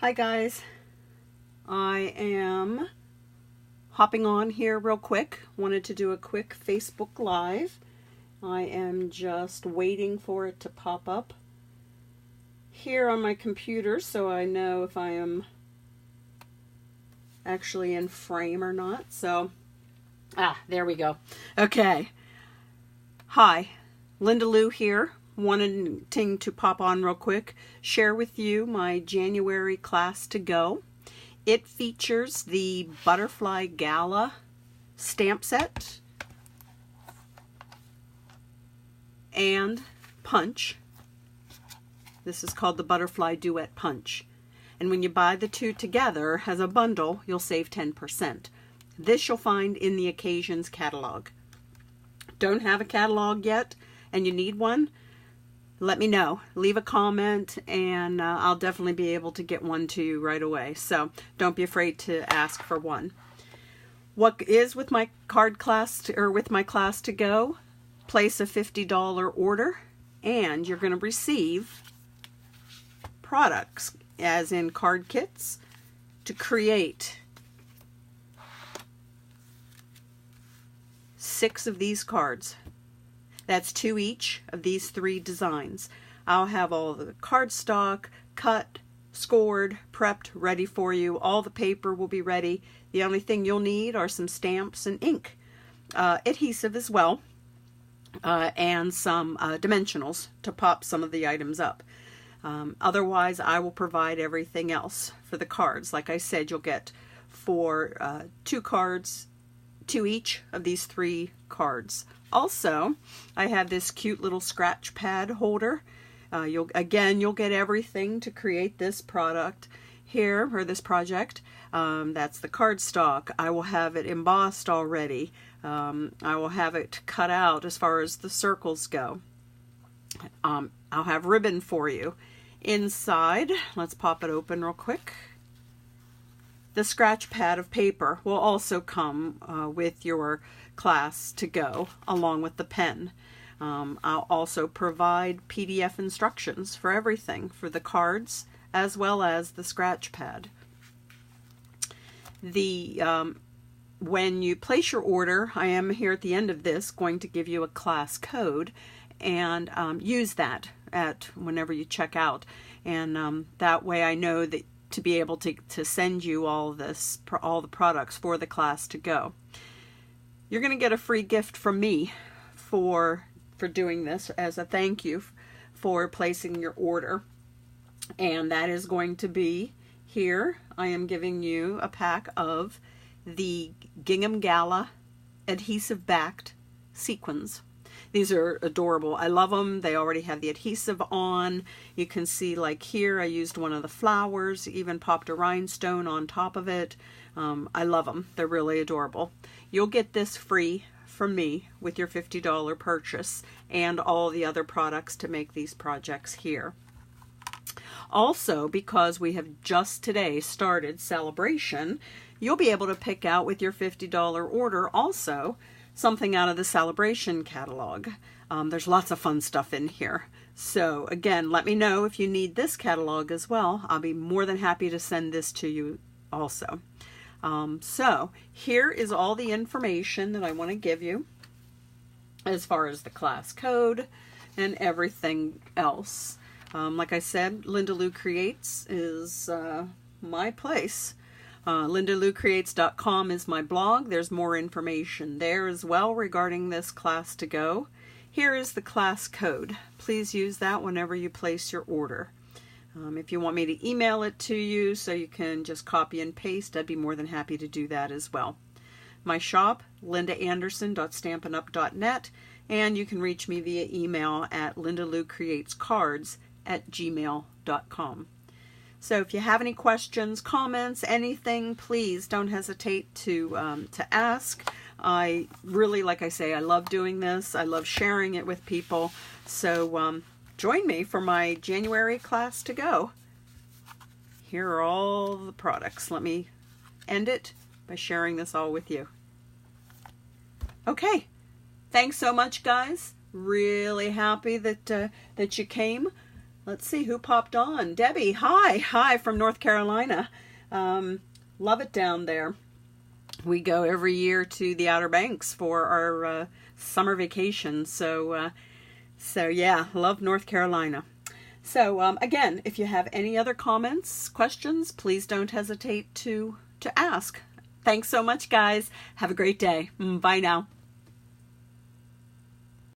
Hi guys, I am hopping on here real quick. Wanted to do a quick Facebook Live. I am just waiting for it to pop up here on my computer so I know if I am actually in frame or not. So, there we go. Okay. Hi, Linda Lou here. Wanting to pop on real quick, share with you my January class to go. It features the Butterfly Gala stamp set and punch. This is called the Butterfly Duet Punch. And when you buy the two together as a bundle, you'll save 10%. This you'll find in the Occasions catalog. Don't have a catalog yet and you need one? Let me know. Leave a comment and I'll definitely be able to get one to you right away. So don't be afraid to ask for one. What is with my card class with my class to go? Place a $50 order and you're going to receive products, as in card kits, to create 6 of these cards. That's 2 each of these 3 designs. I'll have all the cardstock cut, scored, prepped, ready for you. All the paper will be ready. The only thing you'll need are some stamps and ink. Adhesive as well, and some dimensionals to pop some of the items up. Otherwise, I will provide everything else for the cards. Like I said, you'll get for 2 cards, 2 each of these 3 cards. Also, I have this cute little scratch pad holder. You'll get everything to create this product here, or this project. That's the cardstock. I will have it embossed already. I will have it cut out as far as the circles go. I'll have ribbon for you. Inside, let's pop it open real quick. The scratch pad of paper will also come with your class to go, along with the pen. I'll also provide PDF instructions for everything, for the cards as well as the scratch pad. When you place your order, I am here at the end of this going to give you a class code, and use that whenever you check out, and that way I know that to be able to send you all the products for the class to go. You're going to get a free gift from me for doing this as a thank you for placing your order, and that is going to be here. I am giving you a pack of the Gingham Gala adhesive backed sequins. These are adorable. I love them. They already have the adhesive on. You can see, like here, I used one of the flowers, even popped a rhinestone on top of it. I love them. They're really adorable. You'll get this free from me with your $50 purchase and all the other products to make these projects here. Also, because we have just today started Celebration, you'll be able to pick out with your $50 order also something out of the Celebration catalog. There's lots of fun stuff in here. So again, let me know if you need this catalog as well. I'll be more than happy to send this to you also. So here is all the information that I want to give you as far as the class code and everything else. Like I said, Linda Lou Creates is my place. LindaLouCreates.com is my blog. There's more information there as well regarding this class to go. Here is the class code. Please use that whenever you place your order. If you want me to email it to you so you can just copy and paste, I'd be more than happy to do that as well. My shop, lindaanderson.stampinup.net, and you can reach me via email at lindaloucreatescards@gmail.com. So if you have any questions, comments, anything, please don't hesitate to ask. I really, like I say, I love doing this. I love sharing it with people. So join me for my January class to go. Here are all the products. Let me end it by sharing this all with you. Okay, thanks so much, guys. Really happy that you came. Let's see who popped on. Debbie, hi. Hi from North Carolina. Love it down there. We go every year to the Outer Banks for our summer vacation. So yeah, love North Carolina. So again, if you have any other comments, questions, please don't hesitate to ask. Thanks so much, guys. Have a great day. Bye now.